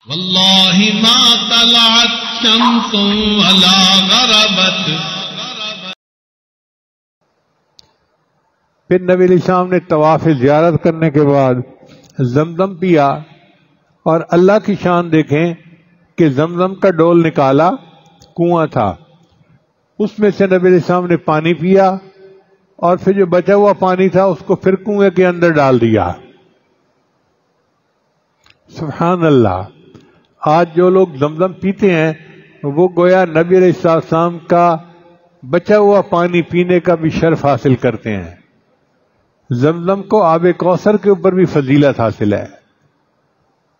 واللہ ما طلعت شمس ولا غربت. پھر نبی علیہ السلام نے طواف زیارت کرنے کے بعد زمزم پیا، اور اللہ کی شان دیکھیں کہ زمزم کا ڈول نکالا، کنواں تھا، اس میں سے نبی علیہ السلام نے پانی پیا، اور پھر جو بچا ہوا پانی تھا اس کو پھر کنویں کے اندر ڈال دیا. سبحان اللہ. آج جو لوگ زمزم پیتے ہیں وہ گویا نبی علیہ السلام کا بچا ہوا پانی پینے کا بھی شرف حاصل کرتے ہیں. زمزم کو آب کوثر کے اوپر بھی فضیلت حاصل ہے.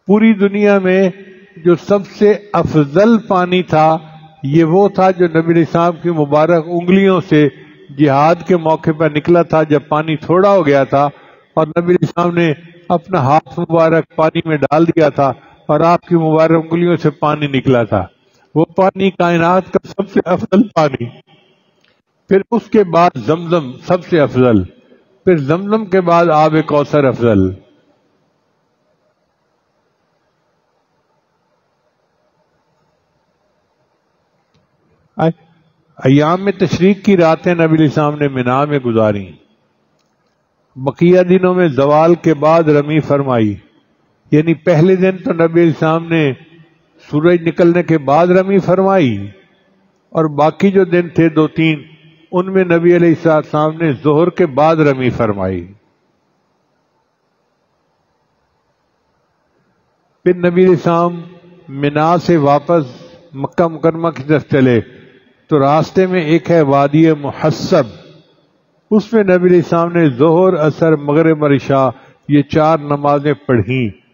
پوری دنیا میں جو سب سے افضل پانی تھا یہ وہ تھا جو نبی علیہ السلام کی مبارک انگلیوں سے جہاد کے موقع پر نکلا تھا، جب پانی تھوڑا ہو گیا تھا اور نبی علیہ السلام نے اپنا ہاتھ مبارک پانی میں ڈال دیا تھا اور آپ کی مبارک انگلیوں سے پانی نکلا تھا. وہ پانی کائنات کا سب سے افضل پانی. پھر اس کے بعد زمزم سب سے افضل، پھر زمزم کے بعد آب کوثر افضل. ایام میں تشریق کی راتیں نبی علیہ السلام نے منا میں گزاری. بقیہ دنوں میں زوال کے بعد رمی فرمائی. یعنی پہلے دن تو نبی علیہ السلام نے سورج نکلنے کے بعد رمی فرمائی، اور باقی جو دن تھے 2-3 ان میں نبی علیہ السلام نے ظہر کے بعد رمی فرمائی. پھر نبی علیہ السلام منا سے واپس مکہ مکرمہ کی طرف چلے تو راستے میں ایک ہے وادی محسب، اس میں نبی علیہ السلام نے ظہر، عصر، مغرب اور عشاء یہ 4 نمازیں پڑھیں.